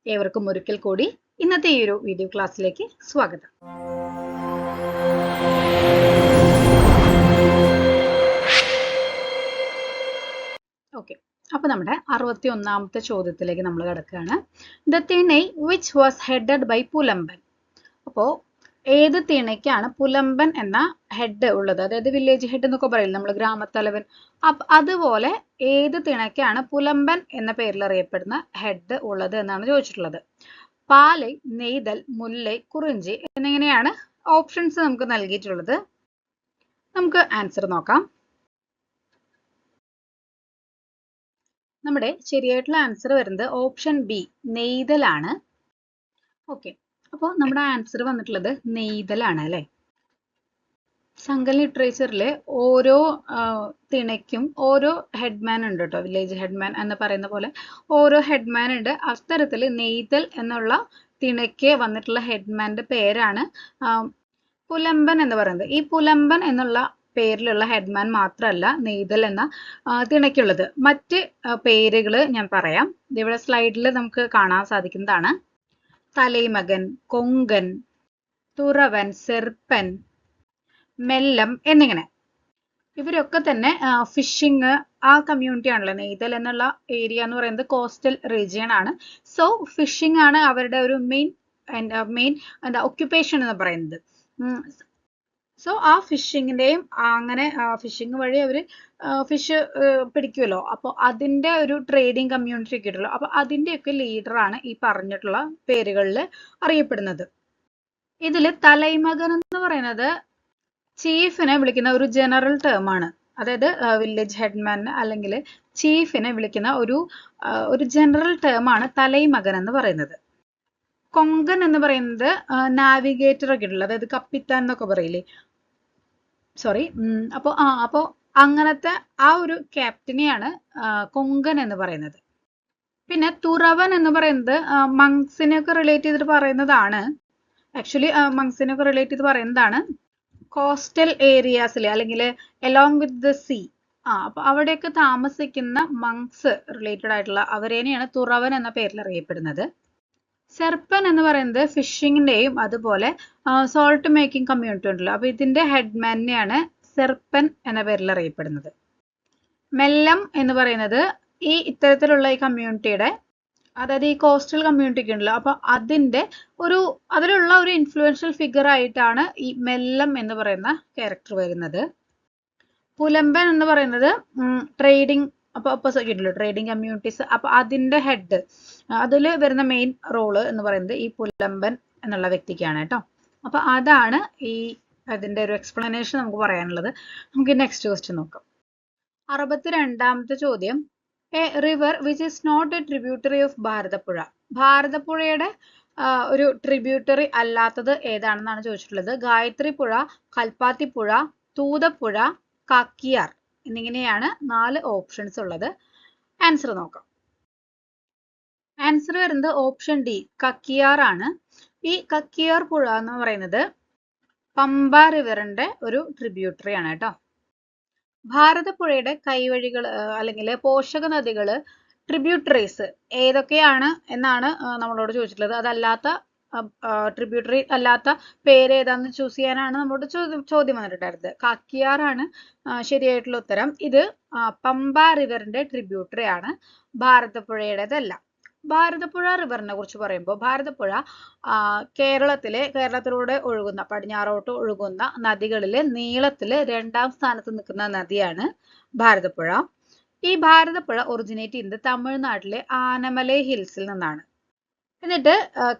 ഏവർക്കും ഒരിക്കൽ കൂടി ഇന്നത്തെ ഈ ഒരു വീഡിയോ ക്ലാസ്സിലേക്ക് സ്വാഗതം. ഓക്കെ, അപ്പൊ നമ്മുടെ 61ാമത്തെ ചോദ്യത്തിലേക്ക് നമ്മൾ കിടക്കുകയാണ്. The tinai which was headed by Pulamban. അപ്പോൾ ഏത് തിണയ്ക്കാണ് പുലമ്പൻ എന്ന ഹെഡ് ഉള്ളത്? അതായത് വില്ലേജ് ഹെഡ് എന്നൊക്കെ പറയില്ല നമ്മൾ, ഗ്രാമത്തലവൻ. അതുപോലെ ഏത് തിണയ്ക്കാണ് പുലമ്പൻ എന്ന പേരിൽ അറിയപ്പെടുന്ന ഹെഡ് ഉള്ളത് എന്നാണ് ചോദിച്ചിട്ടുള്ളത്. പാലൈ, നെയ്തൽ, മുല്ലൈ, കുറിഞ്ചി എന്നിങ്ങനെയാണ് ഓപ്ഷൻസ് നമുക്ക് നൽകിയിട്ടുള്ളത്. നമുക്ക് ആൻസർ നോക്കാം. നമ്മുടെ ശരിയായിട്ടുള്ള ആൻസർ വരുന്നത് ഓപ്ഷൻ ബി, നെയ്തലാണ്. ഓക്കെ, അപ്പോൾ നമ്മുടെ ആൻസർ വന്നിട്ടുള്ളത് നെയ്തലാണ് അല്ലെ. സംഘം ലിറ്ററേച്ചറിലെ ഓരോ തിണയ്ക്കും ഓരോ ഹെഡ്മാൻ ഉണ്ട് കേട്ടോ. വില്ലേജ് ഹെഡ്മാൻ എന്ന് പറയുന്ന പോലെ ഓരോ ഹെഡ്മാൻ ഉണ്ട്. അത്തരത്തിൽ നെയ്തൽ എന്നുള്ള തിണയ്ക്ക് വന്നിട്ടുള്ള ഹെഡ്മാന്റെ പേരാണ് പുലമ്പൻ എന്ന് പറയുന്നത്. ഈ പുലമ്പൻ എന്നുള്ള പേരിലുള്ള ഹെഡ്മാൻ മാത്രമല്ല നെയ്തൽ എന്ന തിണയ്ക്കുള്ളത്. മറ്റ് പേരുകൾ ഞാൻ പറയാം. ഇവിടെ സ്ലൈഡിൽ നമുക്ക് കാണാൻ സാധിക്കുന്നതാണ്. തലൈമകൻ, കൊങ്കൻ, തുറവൻ, സെർപ്പൻ, മെല്ലം എന്നിങ്ങനെ. ഇവരൊക്കെ തന്നെ ഫിഷിങ് ആ കമ്മ്യൂണിറ്റി ആണല്ലോ. നെയ്തൽ എന്നുള്ള ഏരിയ എന്ന് പറയുന്നത് കോസ്റ്റൽ റീജിയൻ ആണ്. സോ ഫിഷിംഗ് ആണ് അവരുടെ ഒരു മെയിൻ ഒക്യുപ്പേഷൻ എന്ന് പറയുന്നത്. സോ ആ ഫിഷിങ്ങിന്റെയും അങ്ങനെ ഫിഷിങ് വഴി അവര് ഫിഷ് പിടിക്കുമല്ലോ. അപ്പോൾ അതിന്റെ ഒരു ട്രേഡിങ് കമ്മ്യൂണിറ്റി ഒക്കെ ഉണ്ടല്ലോ. അപ്പൊ അതിന്റെയൊക്കെ ലീഡറാണ് ഈ പറഞ്ഞിട്ടുള്ള പേരുകളിൽ അറിയപ്പെടുന്നത്. ഇതില് തലൈമകൻ എന്ന് പറയുന്നത് ചീഫിനെ വിളിക്കുന്ന ഒരു ജനറൽ ടേം ആണ്. അതായത് വില്ലേജ് ഹെഡ്മാൻ അല്ലെങ്കിൽ ചീഫിനെ വിളിക്കുന്ന ഒരു ജനറൽ ടേം ആണ് തലൈമകൻ എന്ന് പറയുന്നത്. കൊങ്കൻ എന്ന് പറയുന്നത് നാവിഗേറ്റർ ഒക്കെ ഉള്ളത്, അതായത് കപ്പിത്താൻ എന്നൊക്കെ പറയില്ലേ, സോറി. അപ്പോൾ അങ്ങനത്തെ ആ ഒരു ക്യാപ്റ്റനെയാണ് കൊങ്കൻ എന്ന് പറയുന്നത്. പിന്നെ തുറവൻ എന്ന് പറയുന്നത് മങ്സിനെയൊക്കെ റിലേറ്റ് ചെയ്തിട്ട് പറയുന്നതാണ്. ആക്ച്വലി മങ്സിനെയൊക്കെ റിലേറ്റ് ചെയ്ത് പറയുന്നതാണ്. കോസ്റ്റൽ ഏരിയാസിൽ അല്ലെങ്കിൽ എലോങ് വിത്ത് ദ സീ, അപ്പൊ അവിടെയൊക്കെ താമസിക്കുന്ന മങ്സ് റിലേറ്റഡ് ആയിട്ടുള്ള അവരേനെയാണ് തുറവൻ എന്ന പേരിൽ അറിയപ്പെടുന്നത്. സെർപ്പൻ എന്ന് പറയുന്നത് ഫിഷിങ്ങിന്റെയും അതുപോലെ സോൾട്ട് മേക്കിംഗ് കമ്മ്യൂണിറ്റി ഉണ്ടല്ലോ. അപ്പൊ ഇതിന്റെ ഹെഡ്മാനെയാണ് സെർപ്പൻ എന്ന പേരിൽ അറിയപ്പെടുന്നത്. മെല്ലം എന്ന് പറയുന്നത് ഈ ഇത്തരത്തിലുള്ള ഈ കമ്മ്യൂണിറ്റിയുടെ, അതായത് ഈ കോസ്റ്റൽ കമ്മ്യൂണിറ്റി ഉണ്ടല്ലോ, അപ്പൊ അതിലുള്ള ഒരു ഇൻഫ്ലുവൻഷ്യൽ ഫിഗർ ആയിട്ടാണ് ഈ മെല്ലം എന്ന് പറയുന്ന ക്യാരക്ടർ വരുന്നത്. പുലമ്പൻ എന്ന് പറയുന്നത് ട്രേഡിംഗ്, ട്രേഡിംഗ് കമ്മ്യൂണിറ്റീസ്, അപ്പൊ അതിന്റെ ഹെഡ്, അതിൽ വരുന്ന മെയിൻ റോള് എന്ന് പറയുന്നത് ഈ പുലമ്പൻ എന്നുള്ള വ്യക്തിക്കാണ് കേട്ടോ. അപ്പൊ അതാണ് അതിന്റെ ഒരു എക്സ്പ്ലനേഷൻ നമുക്ക് പറയാനുള്ളത്. നമുക്ക് നെക്സ്റ്റ് ക്വസ്റ്റ്യൻ നോക്കാം. 62ാമത്തെ ചോദ്യം. A river which is not a tributary of Bharathappuzha. ഭാരതപ്പുഴയുടെ ഒരു ട്രിബ്യൂട്ടറി അല്ലാത്തത് ഏതാണെന്നാണ് ചോദിച്ചിട്ടുള്ളത്. ഗായത്രി പുഴ, കൽപ്പാത്തി പുഴ, തൂതപ്പുഴ, കാക്കിയാർ എന്നിങ്ങനെയാണ് 4 ഓപ്ഷൻസ് ഉള്ളത്. ആൻസർ നോക്കാം. ആൻസർ വരുന്നത് ഓപ്ഷൻ ഡി, കക്കിയാർ ആണ്. ഈ കക്കിയാർ പുഴ എന്ന് പറയുന്നത് പമ്പ റിവറിന്റെ ഒരു ട്രിബ്യൂട്ടറി ആണ് കേട്ടോ. ഭാരതപ്പുഴയുടെ കൈവഴികൾ അല്ലെങ്കിൽ പോഷക നദികള്, ട്രിബ്യൂട്ടറീസ് ഏതൊക്കെയാണ് എന്നാണ് നമ്മളോട് ചോദിച്ചിട്ടുള്ളത്. അതല്ലാത്ത ട്രിബ്യൂട്ടറി അല്ലാത്ത പേര് ഏതാന്ന് ചൂസ് ചെയ്യാനാണ് നമ്മളോട് ചോദ്യം വന്നിട്ടുണ്ടായിരുന്നത്. കാക്കിയാർ ആണ് ശരിയായിട്ടുള്ള ഉത്തരം. ഇത് പമ്പ റിവറിന്റെ ട്രിബ്യൂട്ടറി ആണ്, ഭാരതപ്പുഴയുടേതല്ല. ഭാരതപ്പുഴ റിവറിനെ കുറിച്ച് പറയുമ്പോൾ ഭാരതപ്പുഴ കേരളത്തിലൂടെ ഒഴുകുന്ന, പടിഞ്ഞാറോട്ട് ഒഴുകുന്ന നദികളിൽ നീളത്തില് 2ാം സ്ഥാനത്ത് നിൽക്കുന്ന നദിയാണ് ഭാരതപ്പുഴ. ഈ ഭാരതപ്പുഴ ഒറിജിനേറ്റ് ചെയ്യുന്നത് തമിഴ്നാട്ടിലെ ആനമലൈ ഹിൽസിൽ നിന്നാണ്. എന്നിട്ട്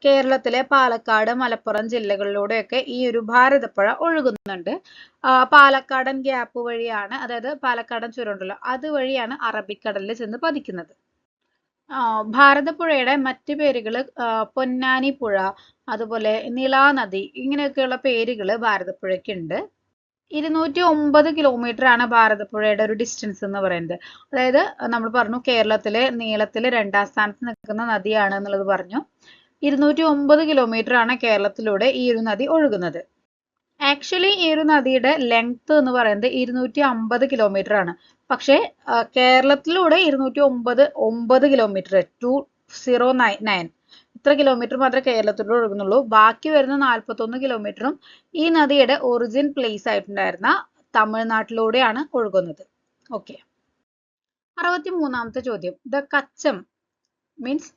കേരളത്തിലെ പാലക്കാട്, മലപ്പുറം ജില്ലകളിലൂടെയൊക്കെ ഈ ഒരു ഭാരതപ്പുഴ ഒഴുകുന്നുണ്ട്. പാലക്കാടൻ ഗ്യാപ്പ് വഴിയാണ്, അതായത് പാലക്കാടൻ ചുരമുണ്ടല്ലോ, അതുവഴിയാണ് അറബിക്കടലിൽ ചെന്ന് പതിക്കുന്നത്. ഭാരതപ്പുഴയുടെ മറ്റ് പേരുകൾ പൊന്നാനി പുഴ, അതുപോലെ നിളാനദി, ഇങ്ങനെയൊക്കെയുള്ള പേരുകൾ ഭാരതപ്പുഴയ്ക്കുണ്ട്. 209 കിലോമീറ്റർ ആണ് ഭാരതപ്പുഴയുടെ ഒരു ഡിസ്റ്റൻസ് എന്ന് പറയുന്നത്. അതായത് നമ്മൾ പറഞ്ഞു കേരളത്തിലെ നീളത്തില് 2ാം സ്ഥാനത്ത് നിൽക്കുന്ന നദിയാണ് എന്നുള്ളത് പറഞ്ഞു. 209 കിലോമീറ്റർ ആണ് കേരളത്തിലൂടെ ഈ ഒരു നദി ഒഴുകുന്നത്. ആക്ച്വലി ഈ ഒരു നദിയുടെ ലെങ്ത് എന്ന് പറയുന്നത് 250 കിലോമീറ്റർ ആണ്. പക്ഷേ കേരളത്തിലൂടെ 209 കിലോമീറ്റർ 209 ഇത്ര കിലോമീറ്റർ മാത്രമേ കേരളത്തിലൂടെ ഒഴുകുന്നുള്ളൂ. ബാക്കി വരുന്ന 41 കിലോമീറ്ററും ഈ നദിയുടെ ഒറിജിൻ പ്ലേസ് ആയിട്ടുണ്ടായിരുന്ന തമിഴ്നാട്ടിലൂടെയാണ് ഒഴുകുന്നത്. ഓക്കെ. 63ാമത്തെ ചോദ്യം. ദ കച്ചം മീൻസ്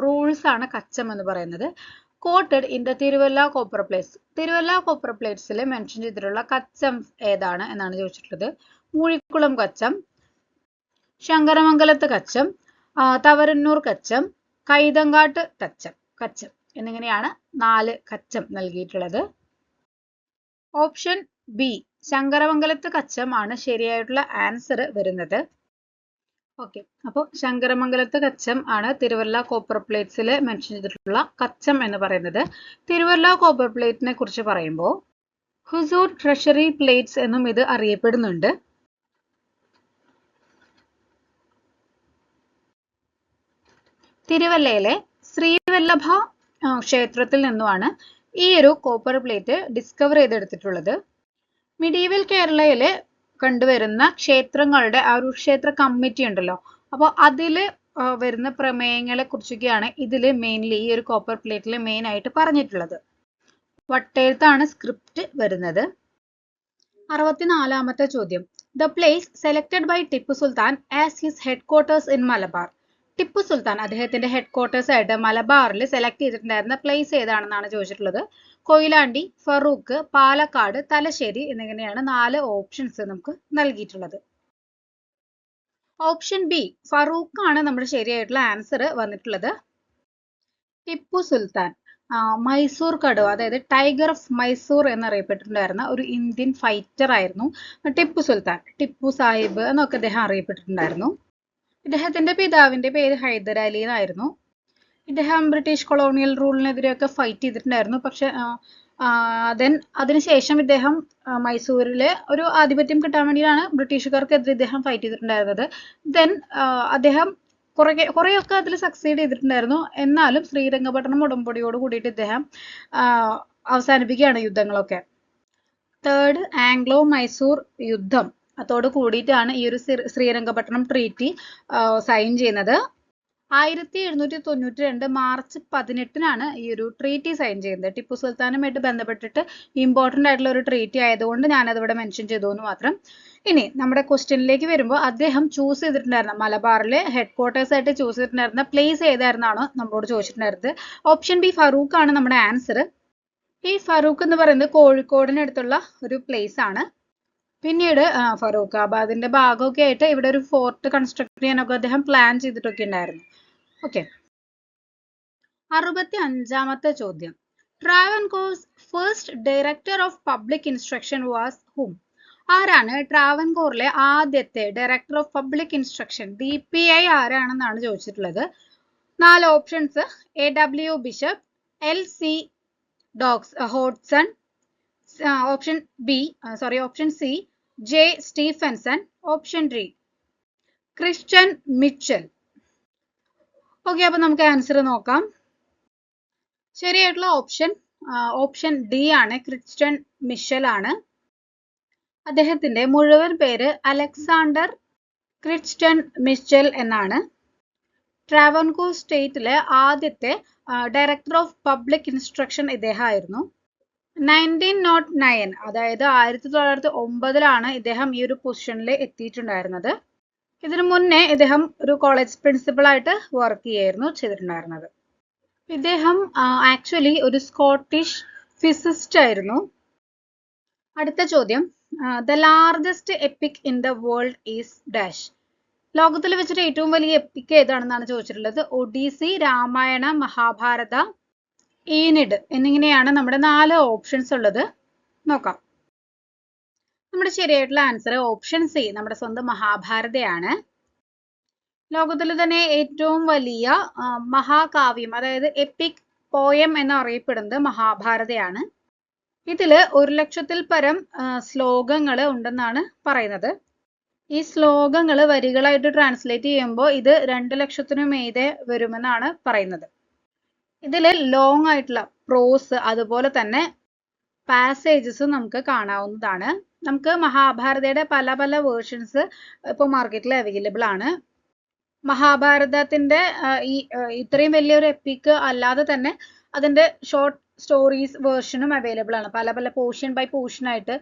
റൂൾസ് ആണ് കച്ചം എന്ന് പറയുന്നത്. Quoted in the Thiruvalla copper plates. Thiruvalla copper പ്ലേറ്റ്സിൽ മെൻഷൻ ചെയ്തിട്ടുള്ള കച്ചം ഏതാണ് എന്നാണ് ചോദിച്ചിട്ടുള്ളത്. മൂഴിക്കുളം കച്ചം, ശങ്കരമംഗലത്ത് കച്ചം, തവരന്നൂർ കച്ചം, കൈതങ്കാട്ട് കച്ചം എന്നിങ്ങനെയാണ് 4 കച്ചം നൽകിയിട്ടുള്ളത്. ഓപ്ഷൻ ബി ശങ്കരമംഗലത്ത് കച്ചം ആണ് ശരിയായിട്ടുള്ള ആൻസർ വരുന്നത്. ഓക്കെ. അപ്പോൾ ശങ്കരമംഗലത്ത് കച്ചം ആണ് തിരുവല്ല കോപ്പർ പ്ലേറ്റ്സിൽ മെൻഷൻ ചെയ്തിട്ടുള്ള കച്ചം എന്ന് പറയുന്നത്. തിരുവല്ല കോപ്പർ പ്ലേറ്റിനെ കുറിച്ച് പറയുമ്പോൾ ഹുസൂർ ട്രഷറി പ്ലേറ്റ്സ് എന്നും ഇത് അറിയപ്പെടുന്നുണ്ട്. തിരുവല്ലയിലെ ശ്രീവല്ലഭ ക്ഷേത്രത്തിൽ നിന്നുമാണ് ഈ ഒരു കോപ്പർ പ്ലേറ്റ് ഡിസ്കവർ ചെയ്തെടുത്തിട്ടുള്ളത്. മിഡീവൽ കേരളയില് കണ്ടുവരുന്ന ക്ഷേത്രങ്ങളുടെ ആ ഒരു ക്ഷേത്ര കമ്മിറ്റി ഉണ്ടല്ലോ, അപ്പോൾ അതില് വരുന്ന പ്രമേയങ്ങളെ കുറിച്ചൊക്കെയാണ് ഇതിൽ മെയിൻലി ഈ ഒരു കോപ്പർ പ്ലേറ്റിൽ മെയിൻ ആയിട്ട് പറഞ്ഞിട്ടുള്ളത്. വട്ടെഴുത്താണ് സ്ക്രിപ്റ്റ് വരുന്നത്. 64ാമത്തെ ചോദ്യം. The place selected by Tipu Sultan as his headquarters in Malabar. Tipu Sultan അദ്ദേഹത്തിന്റെ ഹെഡ് ക്വാർട്ടേഴ്സ് ആയിട്ട് മലബാറിൽ സെലക്ട് ചെയ്തിട്ടുണ്ടായിരുന്ന പ്ലേസ് ഏതാണെന്നാണ് ചോദിച്ചിട്ടുള്ളത്. കൊയിലാണ്ടി, ഫറൂഖ്, പാലക്കാട്, തലശ്ശേരി എന്നിങ്ങനെയാണ് 4 ഓപ്ഷൻസ് നമുക്ക് നൽകിയിട്ടുള്ളത്. ഓപ്ഷൻ ബി ഫറൂഖ് ആണ് നമ്മുടെ ശരിയായിട്ടുള്ള ആൻസർ വന്നിട്ടുള്ളത്. ടിപ്പു സുൽത്താൻ മൈസൂർ കടുവ, അതായത് ടൈഗർ ഓഫ് മൈസൂർ എന്നറിയപ്പെട്ടിട്ടുണ്ടായിരുന്ന ഒരു ഇന്ത്യൻ ഫൈറ്റർ ആയിരുന്നു ടിപ്പു സുൽത്താൻ. ടിപ്പു സാഹിബ് എന്നൊക്കെ അദ്ദേഹം അറിയപ്പെട്ടിട്ടുണ്ടായിരുന്നു. ഇദ്ദേഹത്തിന്റെ പിതാവിന്റെ പേര് ഹൈദർ അലി എന്നായിരുന്നു. ഇദ്ദേഹം ബ്രിട്ടീഷ് കൊളോണിയൽ റൂളിനെതിരെയൊക്കെ ഫൈറ്റ് ചെയ്തിട്ടുണ്ടായിരുന്നു. പക്ഷെ അതിനുശേഷം ഇദ്ദേഹം മൈസൂരിലെ ഒരു ആധിപത്യം കിട്ടാൻ വേണ്ടിയാണ് ബ്രിട്ടീഷുകാർക്കെതിരെ ഇദ്ദേഹം ഫൈറ്റ് ചെയ്തിട്ടുണ്ടായിരുന്നത്. ദെൻ അദ്ദേഹം കുറെയൊക്കെ അതിൽ സക്സീഡ് ചെയ്തിട്ടുണ്ടായിരുന്നു. എന്നാലും ശ്രീരംഗപട്ടണം ഉടമ്പടിയോട് കൂടിയിട്ട് ഇദ്ദേഹം അവസാനിപ്പിക്കുകയാണ് യുദ്ധങ്ങളൊക്കെ. 3rd ആംഗ്ലോ മൈസൂർ യുദ്ധം അതോട് കൂടിയിട്ടാണ് ഈ ഒരു ശ്രീരംഗപട്ടണം ട്രീറ്റി സൈൻ ചെയ്യുന്നത്. 1792 മാർച്ച് 18-നാണ് ഈ ഒരു ട്രീറ്റി സൈൻ ചെയ്യുന്നത്. ടിപ്പു സുൽത്താനുമായിട്ട് ബന്ധപ്പെട്ടിട്ട് ഇമ്പോർട്ടൻ്റ് ആയിട്ടുള്ള ഒരു ട്രീറ്റി ആയതുകൊണ്ട് ഞാനതിവിടെ മെൻഷൻ ചെയ്തു എന്ന് മാത്രം. ഇനി നമ്മുടെ ക്വസ്റ്റ്യനിലേക്ക് വരുമ്പോൾ അദ്ദേഹം ചൂസ് ചെയ്തിട്ടുണ്ടായിരുന്ന മലബാറിലെ ഹെഡ് ക്വാർട്ടേഴ്സ് ആയിട്ട് ചൂസ് ചെയ്തിട്ടുണ്ടായിരുന്ന പ്ലേസ് ഏതായിരുന്നാണ് നമ്മളോട് ചോദിച്ചിട്ടുണ്ടായിരുന്നത്. ഓപ്ഷൻ ബി ഫറൂഖ് ആണ് നമ്മുടെ ആൻസർ. ഈ ഫറൂഖ് എന്ന് പറയുന്നത് കോഴിക്കോടിനടുത്തുള്ള ഒരു പ്ലേസ് ആണ്. പിന്നീട് ഫറൂഖാബാദിന്റെ ഭാഗമൊക്കെ ആയിട്ട് ഇവിടെ ഒരു ഫോർട്ട് കൺസ്ട്രക്ട് ചെയ്യാനൊക്കെ അദ്ദേഹം പ്ലാൻ ചെയ്തിട്ടൊക്കെ ഉണ്ടായിരുന്നു. ഓക്കെ. 65ാമത്തെ ചോദ്യം. Travancore's first director of public instruction was whom. ആരാണ് ട്രാവൻകൂറിലെ ആദ്യത്തെ director of public instruction, DPI ആരാണെന്നാണ് ചോദിച്ചിട്ടുള്ളത്. 4 options. AW Bishop, LC Hodgson, option C J Stephenson, option D Christian Mitchell. Okay, അപ്പൊ നമുക്ക് ആൻസർ നോക്കാം. ശരിയായിട്ടുള്ള ഓപ്ഷൻ ഡി ആണ്, ക്രിസ്ത്യൻ മിച്ചൽ ആണ്. അദ്ദേഹത്തിന്റെ മുഴുവൻ പേര് അലക്സാണ്ടർ ക്രിസ്ത്യൻ മിച്ചൽ എന്നാണ്. ട്രാവൻകൂർ സ്റ്റേറ്റിലെ ആദ്യത്തെ ഡയറക്ടർ ഓഫ് പബ്ലിക് ഇൻസ്ട്രക്ഷൻ ഇദ്ദേഹമായിരുന്നു. 1909 അതായത് 1909-ലാണ് ഇദ്ദേഹം ഈ ഒരു പൊസിഷനിൽ എത്തിയിട്ടുണ്ടായിരുന്നത്. ഇതിനു മുന്നേ ഇദ്ദേഹം ഒരു കോളേജ് പ്രിൻസിപ്പൽ ആയിട്ട് വർക്ക് ചെയ്തിട്ടുണ്ടായിരുന്നത്. ഇദ്ദേഹം ആക്ച്വലി ഒരു സ്കോട്ടിഷ് ഫിസിസ്റ്റ് ആയിരുന്നു. അടുത്ത ചോദ്യം. The largest EPIC in the world is dash. ലോകത്തിൽ വെച്ചിട്ട് ഏറ്റവും വലിയ എപ്പിക് ഏതാണെന്നാണ് ചോദിച്ചിട്ടുള്ളത്. ഒഡീസി, രാമായണ, മഹാഭാരത, ഈനിഡ് എന്നിങ്ങനെയാണ് നമ്മുടെ 4 ഓപ്ഷൻസ് ഉള്ളത്. നോക്കാം. നമ്മുടെ ശരിയായിട്ടുള്ള ആൻസർ ഓപ്ഷൻ സി നമ്മുടെ സ്വന്തം മഹാഭാരതയാണ്. ലോകത്തിൽ തന്നെ ഏറ്റവും വലിയ മഹാകാവ്യം, അതായത് എപ്പിക് പോയം എന്നറിയപ്പെടുന്നത് മഹാഭാരതയാണ്. ഇതിൽ 1,00,000-ൽ പരം ശ്ലോകങ്ങൾ ഉണ്ടെന്നാണ് പറയുന്നത്. ഈ ശ്ലോകങ്ങൾ വരികളായിട്ട് ട്രാൻസ്ലേറ്റ് ചെയ്യുമ്പോൾ ഇത് 2,00,000-നും മീതെ വരുമെന്നാണ് പറയുന്നത്. ഇതിൽ ലോങ് ആയിട്ടുള്ള പ്രോസ് അതുപോലെ തന്നെ പാസേജസ് നമുക്ക് കാണാവുന്നതാണ്. നമുക്ക് മഹാഭാരതയുടെ പല വേർഷൻസ് ഇപ്പോൾ മാർക്കറ്റിൽ അവൈലബിൾ ആണ്. മഹാഭാരതത്തിന്റെ ഇത്രയും വലിയൊരു എപ്പിക്ക് അല്ലാതെ തന്നെ അതിന്റെ ഷോർട്ട് സ്റ്റോറീസ് വേർഷനും അവൈലബിൾ ആണ്. പല പല പോർഷൻ ബൈ പോർഷൻ ആയിട്ട്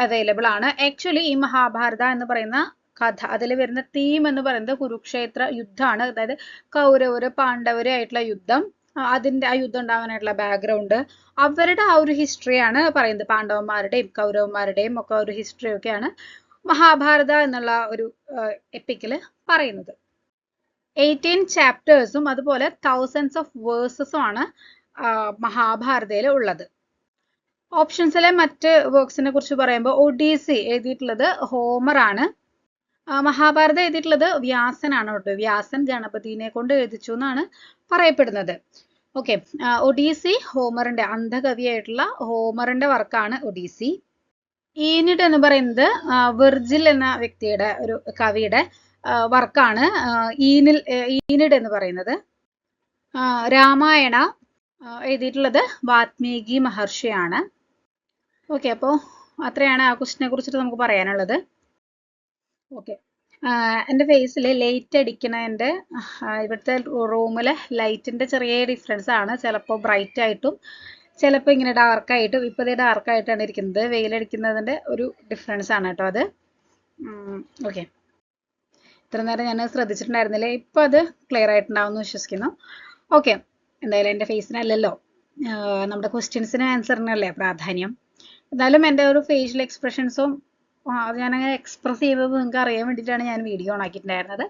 അവൈലബിൾ ആണ്. ആക്ച്വലി ഈ മഹാഭാരത എന്ന് പറയുന്ന കഥ, അതിൽ വരുന്ന തീം എന്ന് പറയുന്നത് കുരുക്ഷേത്ര യുദ്ധമാണ്. അതായത് കൗരവര് പാണ്ഡവര് ആയിട്ടുള്ള യുദ്ധം, അതിന്റെ ആ യുദ്ധം ഉണ്ടാകാനായിട്ടുള്ള ബാക്ക്ഗ്രൗണ്ട്, അവരുടെ ആ ഒരു ഹിസ്റ്ററിയാണ് പറയുന്നത്. പാണ്ഡവന്മാരുടെയും കൗരവന്മാരുടെയും ഒക്കെ ഒരു ഹിസ്റ്ററി ഒക്കെയാണ് മഹാഭാരത എന്നുള്ള ഒരു എപ്പിക്കില് പറയുന്നത്. 18 ചാപ്റ്റേഴ്സും അതുപോലെ തൗസൻഡ്സ് ഓഫ് വേഴ്സസും ആണ് മഹാഭാരതയിൽ ഉള്ളത്. ഓപ്ഷൻസിലെ മറ്റ് വർക്ക്സിനെ കുറിച്ച് പറയുമ്പോൾ ഒഡീസി എഴുതിയിട്ടുള്ളത് ഹോമർ ആണ്. മഹാഭാരതം എഴുതിയിട്ടുള്ളത് വ്യാസനാണ് കേട്ടോ. വ്യാസൻ ഗണപതിനെ കൊണ്ട് എഴുതിച്ചു എന്നാണ് പറയപ്പെടുന്നത്. ഓക്കെ, ഒഡീസി ഹോമറിന്റെ, അന്ധകവിയായിട്ടുള്ള ഹോമറിന്റെ വർക്കാണ് ഒഡീസി. ഈനിഡ് എന്ന് പറയുന്നത് വിർജിൽ എന്ന വ്യക്തിയുടെ, ഒരു കവിയുടെ വർക്കാണ് ഈനിഡ് എന്ന് പറയുന്നത്. രാമായണ എഴുതിയിട്ടുള്ളത് വാത്മീകി മഹർഷിയാണ്. ഓക്കെ, അപ്പോൾ അത്രയാണ് ആ ക്വസ്റ്റിനെ കുറിച്ചിട്ട് നമുക്ക് പറയാനുള്ളത്. ഓക്കെ, എൻ്റെ ഫേസിൽ ലൈറ്റ് അടിക്കണതിൻ്റെ, ഇവിടുത്തെ റൂമിലെ ലൈറ്റിൻ്റെ ചെറിയ ഡിഫറൻസ് ആണ്. ചിലപ്പോൾ ബ്രൈറ്റ് ആയിട്ടും ചിലപ്പോൾ ഇങ്ങനെ ഡാർക്കായിട്ടും. ഇപ്പോൾ ഇത് ഡാർക്കായിട്ടാണ് ഇരിക്കുന്നത്. വെയിലടിക്കുന്നതിൻ്റെ ഒരു ഡിഫറൻസ് ആണ് കേട്ടോ അത്. ഓക്കെ, ഇത്ര നേരം ഞാൻ ശ്രദ്ധിച്ചിട്ടുണ്ടായിരുന്നില്ലേ. ഇപ്പം അത് ക്ലിയർ ആയിട്ടുണ്ടാവുമെന്ന് വിശ്വസിക്കുന്നു. ഓക്കെ, എന്തായാലും എൻ്റെ ഫേസിനല്ലല്ലോ, നമ്മുടെ ക്വസ്റ്റ്യൻസിന് ആൻസറിനല്ലേ പ്രാധാന്യം. എന്തായാലും എൻ്റെ ഒരു ഫേഷ്യൽ എക്സ്പ്രഷൻസും അത് ഞാനങ്ങനെ എക്സ്പ്രസ് ചെയ്തത് നിങ്ങൾക്ക് അറിയാൻ വേണ്ടിയിട്ടാണ് ഞാൻ വീഡിയോ ഓണാക്കിയിട്ടുണ്ടായിരുന്നത്.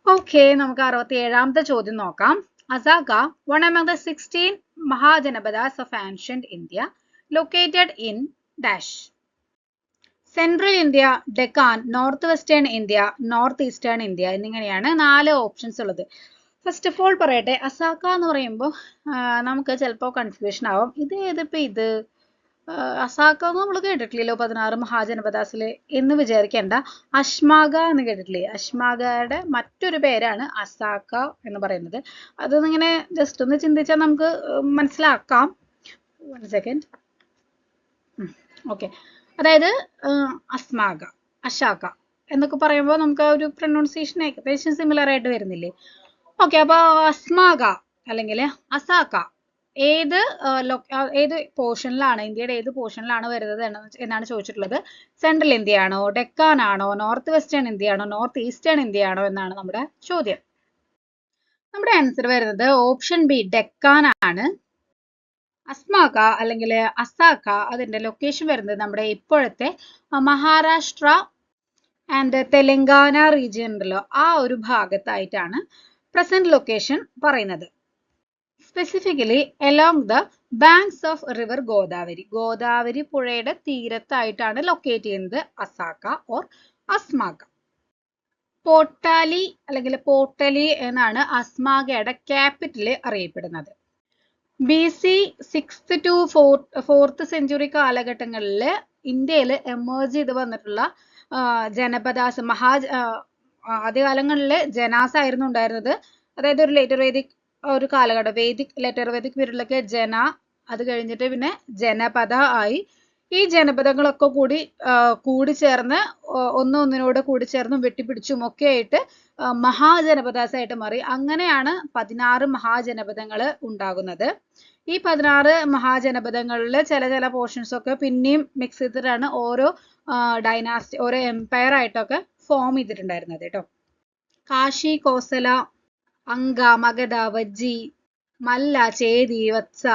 ഓക്കെ, നമുക്ക് 67ാമത്തെ ചോദ്യം നോക്കാം. അസാക, one among the 16 Mahajanapadas of ancient India, located in dash. Central India, Deccan, north western India, north eastern India എന്നിങ്ങനെയാണ് 4 ഓപ്ഷൻസ് ഉള്ളത്. ഫസ്റ്റ് ഓഫ് ഓൾ പറയട്ടെ, അസാക്ക എന്ന് പറയുമ്പോൾ നമുക്ക് ചിലപ്പോൾ കൺഫ്യൂഷൻ ആവും. ഇത് ഏതിപ്പോൾ ഇത് അസാക്ക എന്ന് നമ്മൾ കേട്ടിട്ടില്ലല്ലോ 16 മഹാജനപദാസിൽ എന്ന് വിചാരിക്കേണ്ട. അശ്മാക എന്ന് കേട്ടിട്ടില്ലേ? അശ്മാകയുടെ മറ്റൊരു പേരാണ് അസാക്ക എന്ന് പറയുന്നത്. അതൊന്നിങ്ങനെ ജസ്റ്റ് ഒന്ന് ചിന്തിച്ചാൽ നമുക്ക് മനസ്സിലാക്കാം. 1 സെക്കൻഡ്. ഓക്കെ, അതായത് അസ്മാക, അശാക്ക എന്നൊക്കെ പറയുമ്പോൾ നമുക്ക് ആ ഒരു പ്രൊനൗൺസിയേഷൻ ഏകദേശം സിമിലർ ആയിട്ട് വരുന്നില്ലേ? ഓക്കെ, അപ്പോൾ അസ്മാക അല്ലെങ്കിൽ അസാക്ക ഏത് പോർഷനിലാണ്, ഇന്ത്യയുടെ ഏത് പോർഷനിലാണ് വരുന്നത് എന്നാണ് ചോദിച്ചിട്ടുള്ളത്. സെൻട്രൽ ഇന്ത്യ ആണോ, ഡെക്കാൻ ആണോ, നോർത്ത് വെസ്റ്റേൺ ഇന്ത്യ ആണോ, നോർത്ത് ഈസ്റ്റേൺ ഇന്ത്യ ആണോ എന്നാണ് നമ്മുടെ ചോദ്യം. നമ്മുടെ ആൻസർ വരുന്നത് ഓപ്ഷൻ ബി, ഡെക്കാൻ ആണ്. അസ്മാക അല്ലെങ്കിൽ അസാക്ക അതിന്റെ ലൊക്കേഷൻ വരുന്നത് നമ്മുടെ ഇപ്പോഴത്തെ മഹാരാഷ്ട്ര ആൻഡ് തെലങ്കാന റീജിയൻ ഉണ്ടല്ലോ, ആ ഒരു ഭാഗത്തായിട്ടാണ് പ്രസന്റ് ലൊക്കേഷൻ പറയുന്നത്. Specifically along the banks of river Godavari, Godavari പുഴയുടെ തീരത്തായിട്ടാണ് ലൊക്കേറ്റ് ചെയ്യുന്നത് അസാക്ക ഓർ അസ്മാക. പോട്ടാലി അല്ലെങ്കിൽ പോട്ടലി എന്നാണ് അസ്മാകയുടെ ക്യാപിറ്റൽ അറിയപ്പെടുന്നത്. BC 6th to 4th century കാലഘട്ടങ്ങളിൽ ഇന്ത്യയിൽ എമേർജ് ചെയ്ത് വന്നിട്ടുള്ള ജനപദാസ്, ആദ്യകാലങ്ങളിൽ ജനാസ് ആയിരുന്നു ഉണ്ടായിരുന്നത്. അതായത് ഒരു ലേറ്റർ വേദിക് ഒരു കാലഘട്ടം, ലേറ്റർ വേദിക് പീരീഡിലൊക്കെ ജന, അത് കഴിഞ്ഞിട്ട് പിന്നെ ജനപദ ആയി. ഈ ജനപദങ്ങളൊക്കെ കൂടിച്ചേർന്ന് ഒന്നിനോട് കൂടിച്ചേർന്നും വെട്ടിപ്പിടിച്ചും ഒക്കെ ആയിട്ട് മഹാജനപദാസ് ആയിട്ട് മാറി. അങ്ങനെയാണ് 16 മഹാജനപദങ്ങൾ ഉണ്ടാകുന്നത്. ഈ 16 മഹാജനപദങ്ങളിൽ ചില പോർഷൻസ് ഒക്കെ പിന്നെയും മിക്സ് ചെയ്തിട്ടാണ് ഓരോ ഡൈനാസ്റ്റി, ഓരോ എംപയർ ആയിട്ടൊക്കെ ഫോം ചെയ്തിട്ടുണ്ടായിരുന്നത് കേട്ടോ. കാശി, കോസല, അങ്ക, മഗധ, വജ്ജി, മല്ല, ചേതി, വത്സ,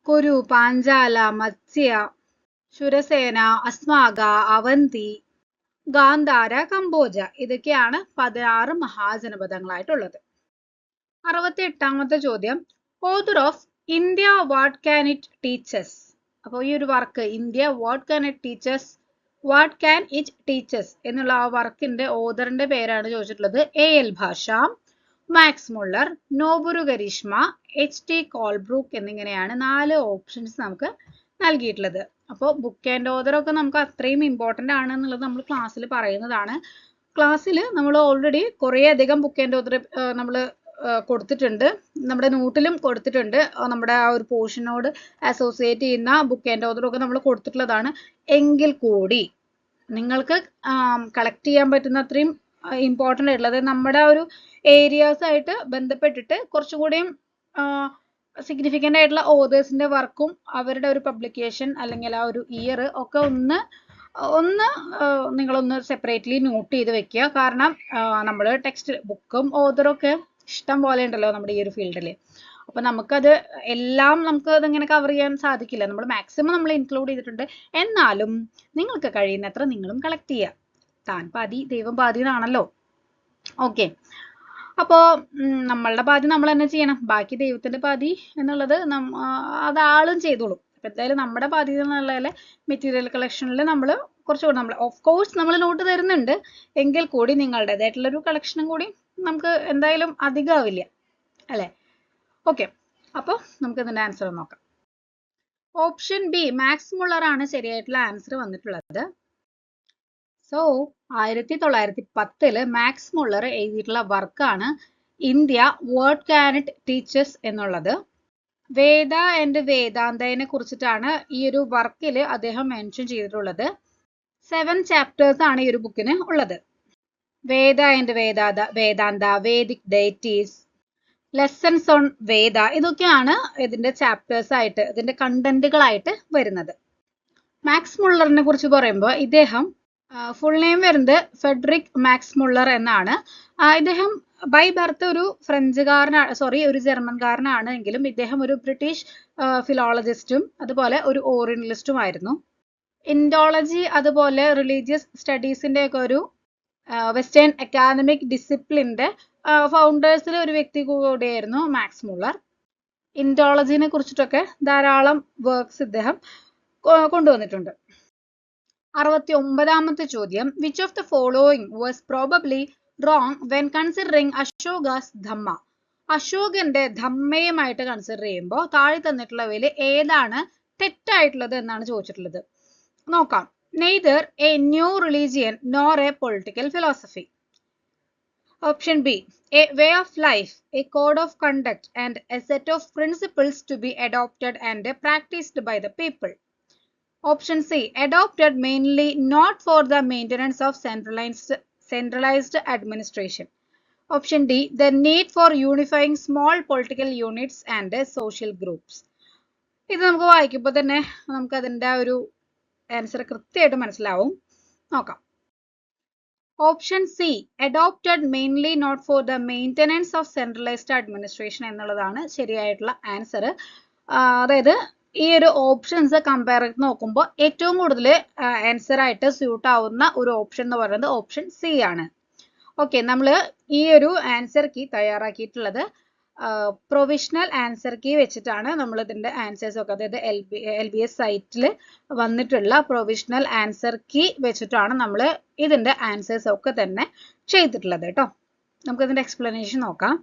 കുരു, പാഞ്ചാല, മത്സ്യ, ശുരസേന, അസ്മാക, അവന്തി, ഗാന്ധാര, കംബോജ ഇതൊക്കെയാണ് 16 മഹാജനപദങ്ങളായിട്ടുള്ളത്. 68ാമത്തെ ചോദ്യം, author of India what can it teaches. അപ്പോൾ ഈ ഒരു work India what can it teaches എന്നുള്ള ആ വർക്കിന്റെ ഓഥറിന്റെ പേരാണ് ചോദിച്ചിട്ടുള്ളത്. A.L. ഭാഷ, മാക്സ് മുള്ളർ, നോബുരു ഗരീഷ്മ, HT കോൾബ്രൂക്ക് എന്നിങ്ങനെയാണ് 4 ഓപ്ഷൻസ് നമുക്ക് നൽകിയിട്ടുള്ളത്. അപ്പോൾ ബുക്ക് ആൻഡ് ഓഥർ ഒക്കെ നമുക്ക് അത്രയും ഇമ്പോർട്ടൻ്റ് ആണ് എന്നുള്ളത് നമ്മൾ ക്ലാസ്സിൽ പറയുന്നതാണ്. ക്ലാസ്സിൽ നമ്മൾ ഓൾറെഡി കുറേ അധികം ബുക്ക് ആൻഡ് ഓഥർ നമ്മൾ കൊടുത്തിട്ടുണ്ട്, നമ്മുടെ നോട്ടിലും കൊടുത്തിട്ടുണ്ട്. നമ്മുടെ ആ ഒരു പോർഷനോട് അസോസിയേറ്റ് ചെയ്യുന്ന ബുക്ക് ആൻഡ് ഓഥർ ഒക്കെ നമ്മൾ കൊടുത്തിട്ടുള്ളതാണ്. എങ്കിൽ കൂടി നിങ്ങൾക്ക് കളക്ട് ചെയ്യാൻ പറ്റുന്ന അത്രയും ഇമ്പോർട്ടൻ്റ് ആയിട്ടുള്ളത് നമ്മുടെ ഒരു ഏരിയാസ് ആയിട്ട് ബന്ധപ്പെട്ടിട്ട് കുറച്ചുകൂടിയും സിഗ്നിഫിക്കൻ്റ് ആയിട്ടുള്ള ഓതേഴ്സിന്റെ വർക്കും അവരുടെ ഒരു പബ്ലിക്കേഷൻ അല്ലെങ്കിൽ ആ ഒരു ഇയർ ഒക്കെ ഒന്ന് നിങ്ങളൊന്ന് സെപ്പറേറ്റ്ലി നോട്ട് ചെയ്ത് വെക്കുക. കാരണം നമ്മൾ ടെക്സ്റ്റ് ബുക്കും ഓതറും ഒക്കെ ഇഷ്ടം പോലെ ഉണ്ടല്ലോ നമ്മുടെ ഈ ഒരു ഫീൽഡിൽ. അപ്പൊ നമുക്കത് എല്ലാം നമുക്ക് അതിങ്ങനെ കവർ ചെയ്യാൻ സാധിക്കില്ല. നമ്മൾ മാക്സിമം നമ്മൾ ഇൻക്ലൂഡ് ചെയ്തിട്ടുണ്ട്. എന്നാലും നിങ്ങൾക്ക് കഴിയുന്നത്ര നിങ്ങളും കളക്ട് ചെയ്യുക. താൻ പാതി ദൈവം പാതി എന്നാണല്ലോ. ഓക്കെ, അപ്പോ നമ്മളുടെ പാതി നമ്മൾ തന്നെ ചെയ്യണം, ബാക്കി ദൈവത്തിന്റെ പാതി എന്നുള്ളത് അത് ആളും ചെയ്തോളും. അപ്പൊ എന്തായാലും നമ്മുടെ പാതി എന്നുള്ള മെറ്റീരിയൽ കളക്ഷനിൽ നമ്മൾ കുറച്ചുകൂടി നമ്മൾ ഓഫ് കോഴ്സ് നമ്മൾ നോട്ട് തരുന്നുണ്ട്, എങ്കിൽ കൂടി നിങ്ങളുടേതായിട്ടുള്ളൊരു കളക്ഷനും കൂടി നമുക്ക് എന്തായാലും അധികമാവില്ല അല്ലെ. ഓക്കെ, അപ്പോൾ നമുക്ക് ഇതിന്റെ ആൻസർ നോക്കാം. ഓപ്ഷൻ ബി മാക്സ് മുള്ളർ ആണ് ശരിയായിട്ടുള്ള ആൻസർ വന്നിട്ടുള്ളത്. സോ 1910 മാക്സ് മുള്ളർ എഴുതിയിട്ടുള്ള വർക്കാണ് India what can it teaches എന്നുള്ളത്. വേദ ആൻഡ് വേദാന്തനെ കുറിച്ചിട്ടാണ് ഈ ഒരു വർക്കിൽ അദ്ദേഹം മെൻഷൻ ചെയ്തിട്ടുള്ളത്. 7 ചാപ്റ്റേഴ്സ് ആണ് ഈ ഒരു ബുക്കിന് ഉള്ളത്. Veda and Vedanta, Vedic deities, lessons on Veda, ഇതൊക്കെയാണ് ഇതിന്റെ ചാപ്റ്റേഴ്സ് ആയിട്ട്, ഇതിന്റെ കണ്ടന്റുകളായിട്ട് വരുന്നത്. മാക്സ് മുള്ളറിനെ കുറിച്ച് പറയുമ്പോൾ ഇദ്ദേഹം ഫുൾ നെയിം വരുന്നത് ഫെഡറിക് മാക്സ് മുള്ളർ എന്നാണ്. ഇദ്ദേഹം ബൈ ബർത്ത് ഒരു ഒരു ജർമ്മൻകാരനാണ് എങ്കിലും ഇദ്ദേഹം ഒരു ബ്രിട്ടീഷ് ഫിലോളജിസ്റ്റും അതുപോലെ ഒരു ഓറിയന്റലിസ്റ്റും ആയിരുന്നു. ഇൻഡോളജി അതുപോലെ റിലീജിയസ് സ്റ്റഡീസിന്റെ ഒക്കെ ഒരു വെസ്റ്റേൺ അക്കാദമിക് ഡിസിപ്ലിന്റെ ഫൗണ്ടേഴ്സിൽ ഒരു വ്യക്തി കൂടിയായിരുന്നു മാക്സ് മുള്ളർ. ഇൻഡോളജിനെ കുറിച്ചിട്ടൊക്കെ ധാരാളം വർക്ക്സ് ഇദ്ദേഹം കൊണ്ടുവന്നിട്ടുണ്ട്. 69ാമത്തെ ചോദ്യം, which of the following was probably wrong when considering Ashoka's Dhamma. അശോകന്റെ ധമ്മയുമായിട്ട് കൺസിഡർ ചെയ്യുമ്പോൾ താഴെ തന്നിട്ടുള്ളവയിൽ ഏതാണ് തെറ്റായിട്ടുള്ളത് എന്നാണ് ചോദിച്ചിട്ടുള്ളത്. നോക്കാം. Neither a new religion nor a political philosophy. Option B, a way of life, a code of conduct and a set of principles to be adopted and practised by the people. Option C, adopted mainly not for the maintenance of centralized administration. Option D, the need for unifying small political units and social groups. ഇത് നമുക്ക് വായിക്കുമ്പോൾ തന്നെ നമുക്ക് അതിന്റെ ഒരു answer കൃത്യമായിട്ട് മനസ്സിലാവും. നോക്കാം. Option C, adopted mainly not for the maintenance of centralised administration എന്നുള്ളതാണ് ശരിയായിട്ടുള്ള ആൻസർ. അതായത് ഈ ഒരു ഓപ്ഷൻസ് കമ്പയർ ചെയ്ത് നോക്കുമ്പോൾ ഏറ്റവും കൂടുതൽ ആൻസർ ആയിട്ട് സ്യൂട്ട് ആവുന്ന ഒരു ഓപ്ഷൻ എന്ന് പറയുന്നത് ഓപ്ഷൻ സി ആണ്. ഓക്കെ, നമ്മൾ ഈ ഒരു ആൻസർ കീ തയ്യാറാക്കിയിട്ടുള്ളത് പ്രൊവിഷണൽ ആൻസർ കീ വെച്ചിട്ടാണ് നമ്മൾ ഇതിന്റെ ആൻസേഴ്സ് ഒക്കെ, അതായത് LBS സൈറ്റിൽ വന്നിട്ടുള്ള പ്രൊവിഷണൽ ആൻസർ കീ വെച്ചിട്ടാണ് നമ്മൾ ഇതിന്റെ ആൻസേഴ്സ് ഒക്കെ തന്നെ ചെയ്തിട്ടുള്ളത് കേട്ടോ. നമുക്ക് ഇതിന്റെ എക്സ്പ്ലനേഷൻ നോക്കാം.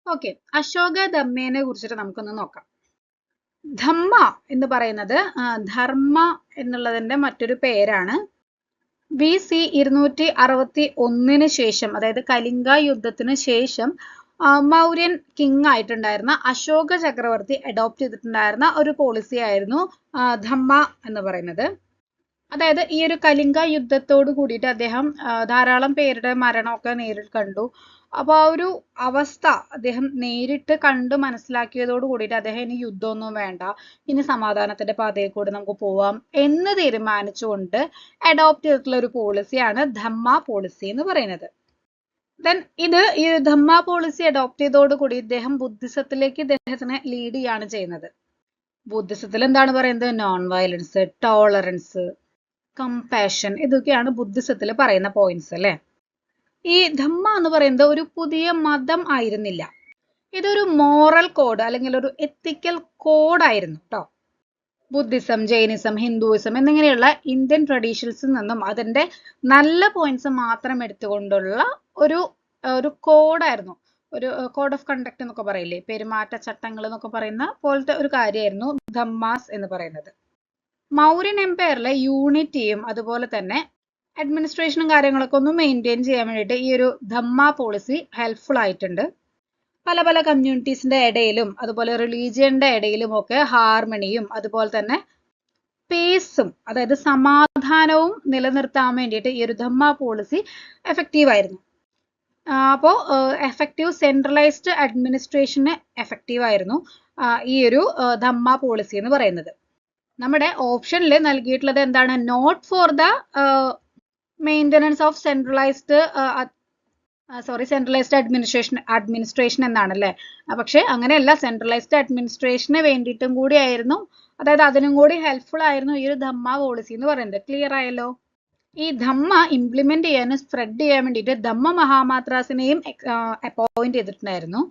ഓക്കെ, അശോക ധമ്മേനെ കുറിച്ചിട്ട് നമുക്കൊന്ന് നോക്കാം. ധമ്മ എന്ന് പറയുന്നത് ധർമ്മ എന്നുള്ളതിന്റെ മറ്റൊരു പേരാണ്. BC 261 ശേഷം, അതായത് കലിംഗ യുദ്ധത്തിന് ശേഷം മൗര്യൻ കിങ് ആയിട്ടുണ്ടായിരുന്ന അശോക ചക്രവർത്തി അഡോപ്റ്റ് ചെയ്തിട്ടുണ്ടായിരുന്ന ഒരു പോളിസി ആയിരുന്നു ധമ്മ എന്ന് പറയുന്നത്. അതായത് ഈ ഒരു കലിംഗ യുദ്ധത്തോട് കൂടിയിട്ട് അദ്ദേഹം ധാരാളം പേരുടെ മരണമൊക്കെ നേരിട്ട് കണ്ടു. അപ്പോൾ ആ ഒരു അവസ്ഥ അദ്ദേഹം നേരിട്ട് കണ്ട് മനസ്സിലാക്കിയതോട് കൂടിയിട്ട് അദ്ദേഹം ഇനി യുദ്ധമൊന്നും വേണ്ട, ഇനി സമാധാനത്തിന്റെ പാതയിൽ കൂടെ നമുക്ക് പോവാം എന്ന് തീരുമാനിച്ചുകൊണ്ട് അഡോപ്റ്റ് ചെയ്തിട്ടുള്ള ഒരു പോളിസിയാണ് ധമ്മ പോളിസി എന്ന് പറയുന്നത്. ദെൻ ഈ ധമ്മ പോളിസി അഡോപ്റ്റ് ചെയ്തതോട് കൂടി ഇദ്ദേഹം ബുദ്ധിസത്തിലേക്ക് ഇദ്ദേഹത്തിനെ ലീഡ് ചെയ്യാണ് ചെയ്യുന്നത്. ബുദ്ധിസത്തിൽ എന്താണ് പറയുന്നത്? നോൺ വയലൻസ്, ടോളറൻസ്, കമ്പാഷൻ, ഇതൊക്കെയാണ് ബുദ്ധിസത്തിൽ പറയുന്ന പോയിന്റ്സ് അല്ലെ. ഈ ധമ്മ എന്ന് പറയുന്നത് ഒരു പുതിയ മതം ആയിരുന്നില്ല, ഇതൊരു മോറൽ കോഡ് അല്ലെങ്കിൽ ഒരു എത്തിക്കൽ കോഡായിരുന്നു കേട്ടോ. ബുദ്ധിസം, ജൈനിസം, ഹിന്ദുയിസം എന്നിങ്ങനെയുള്ള ഇന്ത്യൻ ട്രഡീഷൻസിൽ നിന്നും അതിന്റെ നല്ല പോയിന്റ്സ് മാത്രം എടുത്തുകൊണ്ടുള്ള ഒരു കോഡായിരുന്നു, ഒരു കോഡ് ഓഫ് കണ്ടക്ട് എന്നൊക്കെ പറയില്ലേ, പെരുമാറ്റ ചട്ടങ്ങൾ എന്നൊക്കെ പറയുന്ന പോലത്തെ ഒരു കാര്യമായിരുന്നു ധമ്മാസ് എന്ന് പറയുന്നത്. മൗര്യൻ എംപയറിലെ യൂണിറ്റിയും അതുപോലെ തന്നെ അഡ്മിനിസ്ട്രേഷനും കാര്യങ്ങളൊക്കെ ഒന്ന് മെയിൻറ്റെയിൻ ചെയ്യാൻ വേണ്ടിയിട്ട് ഈ ഒരു ധമ്മ പോളിസി ഹെൽപ്ഫുൾ ആയിട്ടുണ്ട്. പല പല കമ്മ്യൂണിറ്റീസിന്റെ ഇടയിലും അതുപോലെ റിലീജിയന്റെ ഇടയിലും ഒക്കെ ഹാർമണിയും അതുപോലെ തന്നെ പേസും അതായത് സമാധാനവും നിലനിർത്താൻ വേണ്ടിയിട്ട് ഈ ഒരു ധമ്മ പോളിസി എഫക്റ്റീവ് ആയിരുന്നു. അപ്പോൾ എഫക്റ്റീവ് സെൻട്രലൈസ്ഡ് അഡ്മിനിസ്ട്രേഷന് എഫക്റ്റീവ് ആയിരുന്നു ഈ ഒരു ധമ്മ പോളിസി എന്ന് പറയുന്നത്. നമ്മുടെ ഓപ്ഷനിൽ നൽകിയിട്ടുള്ളത് എന്താണ്? Not for the maintenance of centralised centralised administration എന്നാണല്ലേ. പക്ഷെ അങ്ങനെയല്ല, സെൻട്രലൈസ്ഡ് അഡ്മിനിസ്ട്രേഷന് വേണ്ടിയിട്ടും കൂടി ആയിരുന്നു, അതായത് അതിനും കൂടി ഹെൽപ്ഫുൾ ആയിരുന്നു ഈ ഒരു ധമ്മ പോളിസി എന്ന് പറയുന്നത്. ക്ലിയർ ആയല്ലോ? ഈ ധമ്മ ഇംപ്ലിമെന്റ് ചെയ്യാനും സ്പ്രെഡ് ചെയ്യാൻ വേണ്ടിയിട്ട് ധമ്മ മഹാമാത്രാസിനെയും അപ്പോയിന്റ് ചെയ്തിട്ടുണ്ടായിരുന്നു.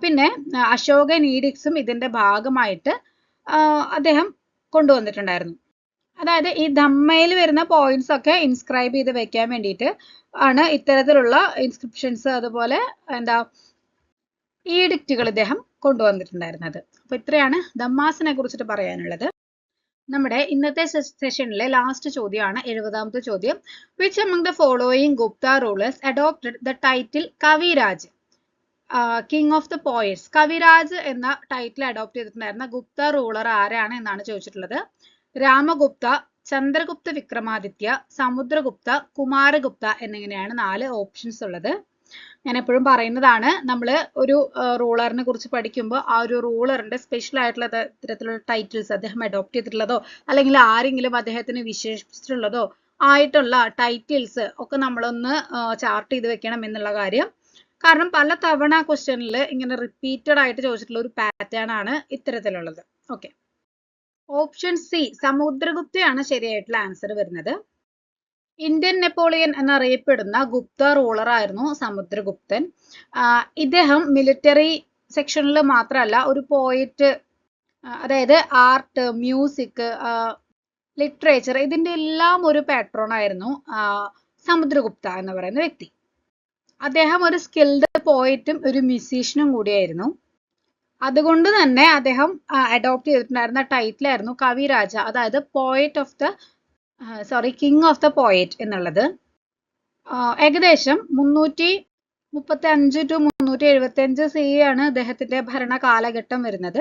പിന്നെ അശോകൻ ഈഡിക്സും ഇതിന്റെ ഭാഗമായിട്ട് അദ്ദേഹം കൊണ്ടുവന്നിട്ടുണ്ടായിരുന്നു. അതായത് ഈ ധമ്മയിൽ വരുന്ന പോയിന്റ്സ് ഒക്കെ ഇൻസ്ക്രൈബ് ചെയ്ത് വെക്കാൻ വേണ്ടിയിട്ട് ആണ് ഇത്തരത്തിലുള്ള ഇൻസ്ക്രിപ്ഷൻസ് അതുപോലെ ഈഡിക്റ്റുകൾ ഇദ്ദേഹം കൊണ്ടുവന്നിട്ടുണ്ടായിരുന്നത്. അപ്പൊ ഇത്രയാണ് ധമ്മാസിനെ കുറിച്ചിട്ട് പറയാനുള്ളത്. നമ്മുടെ ഇന്നത്തെ സെഷനിലെ ലാസ്റ്റ് ചോദ്യമാണ് 70ാമത്തെ ചോദ്യം. Which among the following Gupta rulers adopted the title Kaviraj, king of the poets? Kaviraj എന്ന ടൈറ്റിൽ അഡോപ്റ്റ് ചെയ്തിട്ടുണ്ടായിരുന്ന ഗുപ്ത റൂളർ ആരാണ് എന്നാണ് ചോദിച്ചിട്ടുള്ളത്. രാമഗുപ്ത, ചന്ദ്രഗുപ്ത വിക്രമാദിത്യ, സമുദ്രഗുപ്ത, കുമാരഗുപ്ത എന്നിങ്ങനെയാണ് 4 ഓപ്ഷൻസ് ഉള്ളത്. ഞാൻ എപ്പോഴും പറയുന്നതാണ്, നമ്മൾ ഒരു റൂളറിനെ കുറിച്ച് പഠിക്കുമ്പോൾ ആ ഒരു റൂളറിന്റെ സ്പെഷ്യൽ ആയിട്ടുള്ള ഇത്തരത്തിലുള്ള ടൈറ്റിൽസ് അദ്ദേഹം അഡോപ്റ്റ് ചെയ്തിട്ടുള്ളതോ അല്ലെങ്കിൽ ആരെങ്കിലും അദ്ദേഹത്തിന് വിശേഷിപ്പിച്ചിട്ടുള്ളതോ ആയിട്ടുള്ള ടൈറ്റിൽസ് ഒക്കെ നമ്മളൊന്ന് ചാർട്ട് ചെയ്ത് വെക്കണം എന്നുള്ള കാര്യം. കാരണം പല തവണ ക്വസ്റ്റ്യനിൽ ഇങ്ങനെ റിപ്പീറ്റഡ് ആയിട്ട് ചോദിച്ചിട്ടുള്ള ഒരു പാറ്റേൺ ആണ് ഇത്തരത്തിലുള്ളത്. ഓക്കെ, ഓപ്ഷൻ സി സമുദ്രഗുപ്തയാണ് ശരിയായിട്ടുള്ള ആൻസർ വരുന്നത്. ഇന്ത്യൻ നെപ്പോളിയൻ എന്നറിയപ്പെടുന്ന ഗുപ്ത റൂളർ ആയിരുന്നു സമുദ്രഗുപ്തൻ. ഇദ്ദേഹം മിലിറ്ററി സെക്ഷനിൽ മാത്രമല്ല, ഒരു പോയിറ്റ്, അതായത് ആർട്ട്, മ്യൂസിക്, ലിറ്ററേച്ചർ, ഇതിന്റെ എല്ലാം ഒരു പാട്രോൺ ആയിരുന്നു സമുദ്രഗുപ്ത എന്ന് പറയുന്ന വ്യക്തി. അദ്ദേഹം ഒരു സ്കിൽഡ് പോയിറ്റും ഒരു മ്യൂസീഷ്യനും കൂടിയായിരുന്നു. അതുകൊണ്ട് തന്നെ അദ്ദേഹം അഡോപ്റ്റ് ചെയ്തിട്ടുണ്ടായിരുന്ന ടൈറ്റിൽ ആയിരുന്നു കവിരാജ, അതായത് കിങ് ഓഫ് ദ പോയറ്റ് എന്നുള്ളത്. ഏകദേശം 335 to 375 CE ആണ് അദ്ദേഹത്തിന്റെ ഭരണ കാലഘട്ടം വരുന്നത്.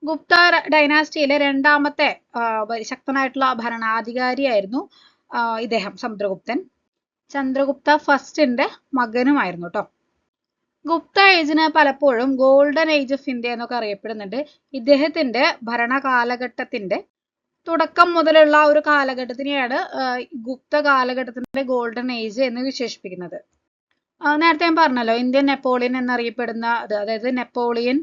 ഗുപ്ത ഡൈനാസ്റ്റിയിലെ 2ാമത്തെ ശക്തനായിട്ടുള്ള ഭരണാധികാരിയായിരുന്നു ഇദ്ദേഹം സമുദ്രഗുപ്തൻ. ചന്ദ്രഗുപ്ത ഫസ്റ്റിന്റെ മകനുമായിരുന്നു കേട്ടോ. ഗുപ്ത ഏജിന് പലപ്പോഴും ഗോൾഡൻ ഏജ് ഓഫ് ഇന്ത്യ എന്നൊക്കെ അറിയപ്പെടുന്നുണ്ട്. ഇദ്ദേഹത്തിന്റെ ഭരണ കാലഘട്ടത്തിന്റെ തുടക്കം മുതലുള്ള ഒരു കാലഘട്ടത്തിനെയാണ് ഗുപ്ത കാലഘട്ടത്തിന്റെ ഗോൾഡൻ ഏജ് എന്ന് വിശേഷിപ്പിക്കുന്നത്. നേരത്തെ ഞാൻ പറഞ്ഞല്ലോ, ഇന്ത്യൻ നെപ്പോളിയൻ എന്നറിയപ്പെടുന്ന അതായത് നെപ്പോളിയൻ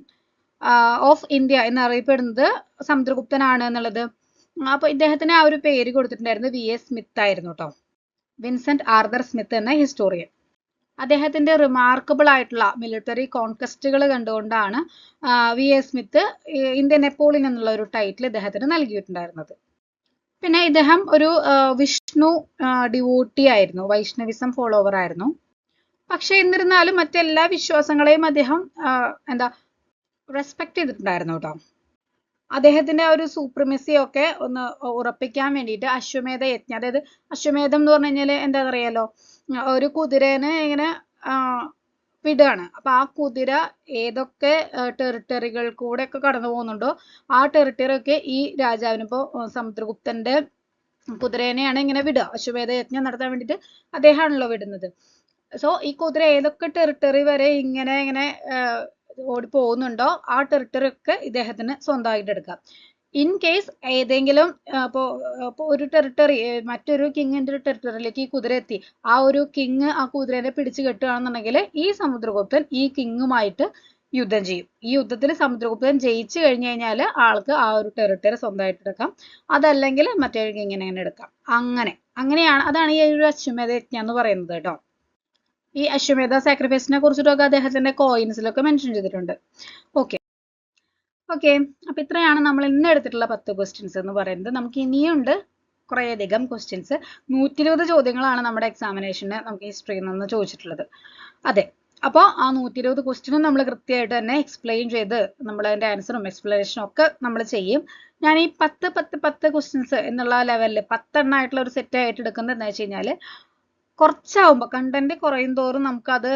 ഓഫ് ഇന്ത്യ എന്നറിയപ്പെടുന്നത് സമുദ്രഗുപ്തനാണ് എന്നുള്ളത്. അപ്പൊ ഇദ്ദേഹത്തിന് ആ ഒരു പേര് കൊടുത്തിട്ടുണ്ടായിരുന്നത് VS സ്മിത്ത് ആയിരുന്നു കേട്ടോ, വിൻസെന്റ് ആർതർ സ്മിത്ത് എന്ന ഹിസ്റ്റോറിയൻ. അദ്ദേഹത്തിന്റെ റിമാർക്കബിൾ ആയിട്ടുള്ള മിലിറ്ററി കോൺക്വസ്റ്റുകൾ കണ്ടുകൊണ്ടാണ് VS സ്മിത്ത് ഇന്ത്യൻ നെപ്പോളിയൻ എന്നുള്ള ഒരു ടൈറ്റിൽ ഇദ്ദേഹത്തിന് നൽകിയിട്ടുണ്ടായിരുന്നത്. പിന്നെ ഇദ്ദേഹം ഒരു വിഷ്ണു ഡിവോട്ടി ആയിരുന്നു, വൈഷ്ണവിസം ഫോളോവർ ആയിരുന്നു. പക്ഷെ എന്നിരുന്നാലും മറ്റെല്ലാ വിശ്വാസങ്ങളെയും അദ്ദേഹം റെസ്പെക്ട് ചെയ്തിട്ടുണ്ടായിരുന്നു കേട്ടോ. അദ്ദേഹത്തിന്റെ ഒരു സൂപ്രമസി ഒക്കെ ഒന്ന് ഉറപ്പിക്കാൻ വേണ്ടിയിട്ട് അശ്വമേധ യജ്ഞം, അതായത് അശ്വമേധം എന്ന് പറഞ്ഞു കഴിഞ്ഞാൽ എന്താ അറിയാലോ, ഒരു കുതിരനെ ഇങ്ങനെ വിടുകയാണ്. അപ്പൊ ആ കുതിര ഏതൊക്കെ ടെറിട്ടറികൾ കൂടെ ഒക്കെ കടന്നു പോകുന്നുണ്ടോ ആ ടെറിട്ടറി ഒക്കെ ഈ രാജാവിന്, ഇപ്പോ സമുദ്രഗുപ്തന്റെ കുതിരേനെയാണ് ഇങ്ങനെ വിടുക, അശ്വമേധ യജ്ഞം നടത്താൻ വേണ്ടിയിട്ട് അദ്ദേഹമാണല്ലോ വിടുന്നത്. സോ ഈ കുതിര ഏതൊക്കെ ടെറിട്ടറി വരെ ഇങ്ങനെ ഓടി പോകുന്നുണ്ടോ ആ ടെറിട്ടറി ഒക്കെ ഇദ്ദേഹത്തിന് സ്വന്തമായിട്ട് എടുക്കാം. ഇൻ കേസ് ഏതെങ്കിലും ഇപ്പോൾ ഒരു ടെറിട്ടറി മറ്റൊരു കിങ്ങിന്റെ ടെറിട്ടറിയിലേക്ക് ഈ കുതിര എത്തി, ആ ഒരു കിങ് ആ കുതിരനെ പിടിച്ചു കെട്ടുകയാണെന്നുണ്ടെങ്കിൽ ഈ സമുദ്രഗുപ്തൻ ഈ കിങ്ങുമായിട്ട് യുദ്ധം ചെയ്യും. ഈ യുദ്ധത്തിൽ സമുദ്രഗുപ്തൻ ജയിച്ചു കഴിഞ്ഞു കഴിഞ്ഞാൽ ആൾക്ക് ആ ഒരു ടെറിട്ടറി സ്വന്തമായിട്ട് എടുക്കാം, അതല്ലെങ്കിൽ മറ്റൊരു കിങ്ങിനെ എടുക്കാം. അങ്ങനെയാണ്, അതാണ് ഈ ഒരു അശ്വമേധ യജ്ഞം എന്ന് പറയുന്നത് കേട്ടോ. ഈ അശ്വമേധ സാക്രിഫൈസിനെ കുറിച്ചിട്ടൊക്കെ അദ്ദേഹത്തിന്റെ കോയിൻസിലൊക്കെ മെൻഷൻ ചെയ്തിട്ടുണ്ട്. ഓക്കെ, അപ്പൊ ഇത്രയാണ് നമ്മൾ ഇന്ന് എടുത്തിട്ടുള്ള 10 ക്വസ്റ്റ്യൻസ് എന്ന് പറയുന്നത്. നമുക്ക് ഇനിയുണ്ട് കുറേയധികം ക്വസ്റ്റ്യൻസ്. 120 ചോദ്യങ്ങളാണ് നമ്മുടെ എക്സാമിനേഷന് നമുക്ക് ഹിസ്റ്ററിയിൽ നിന്ന് ചോദിച്ചിട്ടുള്ളത്. അതെ, അപ്പോൾ ആ 120 ക്വസ്റ്റ്യനും നമ്മൾ കൃത്യമായിട്ട് തന്നെ എക്സ്പ്ലെയിൻ ചെയ്ത് നമ്മൾ അതിന്റെ ആൻസറും എക്സ്പ്ലനേഷനും ഒക്കെ നമ്മൾ ചെയ്യും. ഞാൻ ഈ 10 ക്വസ്റ്റ്യൻസ് എന്നുള്ള ലെവലിൽ 10 എണ്ണമായിട്ടുള്ള ഒരു സെറ്റ് ആയിട്ട് എടുക്കുന്നത് എന്താ വെച്ച് കഴിഞ്ഞാൽ, കുറച്ചാവുമ്പോൾ കണ്ടന്റ് കുറയും തോറും നമുക്കത്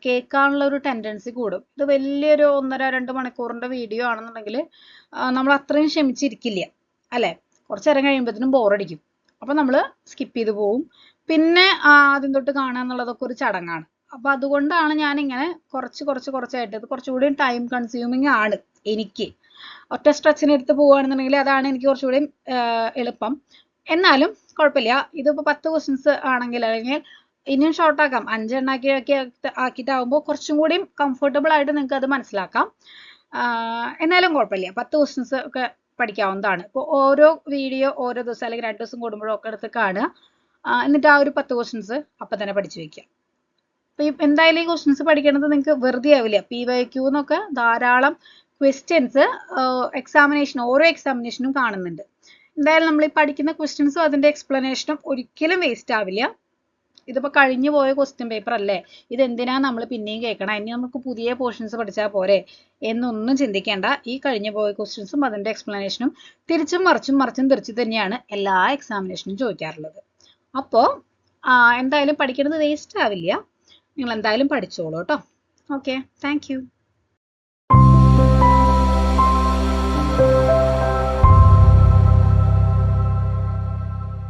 കേൾക്കാനുള്ള ഒരു ടെൻഡൻസി കൂടും. ഇത് വലിയൊരു 1.5-2 മണിക്കൂറിന്റെ വീഡിയോ ആണെന്നുണ്ടെങ്കിൽ നമ്മൾ അത്രയും ക്ഷമിച്ചിരിക്കില്ല അല്ലെ. കുറച്ച് നേരം കഴിയുമ്പോഴത്തേനും ബോറടിക്കും. അപ്പം നമ്മൾ സ്കിപ്പ് ചെയ്ത് പോവും. പിന്നെ ആദ്യം തൊട്ട് കാണുക എന്നുള്ളതൊക്കെ ഒരു ചടങ്ങാണ്. അപ്പം അതുകൊണ്ടാണ് ഞാനിങ്ങനെ കുറച്ചായിട്ട്, ഇത് കുറച്ചുകൂടി ടൈം കൺസ്യൂമിങ് ആണ് എനിക്ക്. ഒറ്റ സ്ട്രെച്ചിന് എടുത്ത് പോവുകയാണെന്നുണ്ടെങ്കിൽ അതാണ് എനിക്ക് കുറച്ചുകൂടി എളുപ്പം. എന്നാലും കുഴപ്പമില്ല. ഇതിപ്പോൾ 10 ക്വസ്റ്റ്യൻസ് ആണെങ്കിൽ, അല്ലെങ്കിൽ ഇനിയും ഷോർട്ട് ആക്കാം, 5 ആക്കിയിട്ടാകുമ്പോൾ കുറച്ചും കൂടി കംഫർട്ടബിൾ ആയിട്ട് നിങ്ങൾക്ക് അത് മനസ്സിലാക്കാം. എന്നാലും കുഴപ്പമില്ല, 10 ക്വസ്റ്റ്യൻസ് ഒക്കെ പഠിക്കാവുന്നതാണ്. ഇപ്പോൾ ഓരോ വീഡിയോ ഓരോ ദിവസം അല്ലെങ്കിൽ 2 ദിവസം കൂടുമ്പോഴൊക്കെ എടുത്ത് കാണുക. എന്നിട്ട് ആ ഒരു 10 ക്വസ്റ്റ്യൻസ് അപ്പം തന്നെ പഠിച്ചു വെക്കുക. അപ്പം എന്തായാലും ഈ ക്വസ്റ്റ്യൻസ് പഠിക്കേണ്ടത് നിങ്ങൾക്ക് വെറുതെ ആവില്ല. PYQ എന്നൊക്കെ ധാരാളം ക്വസ്റ്റ്യൻസ് എക്സാമിനേഷൻ, ഓരോ എക്സാമിനേഷനും കാണുന്നുണ്ട്. എന്തായാലും നമ്മൾ ഈ പഠിക്കുന്ന ക്വസ്റ്റ്യൻസും അതിൻ്റെ എക്സ്പ്ലനേഷനും ഒരിക്കലും വേസ്റ്റ് ആവില്ല. ഇതിപ്പോൾ കഴിഞ്ഞു പോയ ക്വസ്റ്റ്യൻ പേപ്പർ അല്ലേ, ഇതെന്തിനാ നമ്മൾ പിന്നെയും കേൾക്കണം, ഇനി നമുക്ക് പുതിയ പോർഷൻസ് പഠിച്ചാൽ പോരെ എന്നൊന്നും ചിന്തിക്കേണ്ട. ഈ കഴിഞ്ഞു പോയ ക്വസ്റ്റ്യൻസും അതിൻ്റെ എക്സ്പ്ലനേഷനും തിരിച്ചും തിരിച്ചു തന്നെയാണ് എല്ലാ എക്സാമിനേഷനും ചോദിക്കാറുള്ളത്. അപ്പോൾ എന്തായാലും പഠിക്കുന്നത് വേസ്റ്റ് ആവില്ല. നിങ്ങൾ എന്തായാലും പഠിച്ചോളൂ കേട്ടോ. Okay, thank you.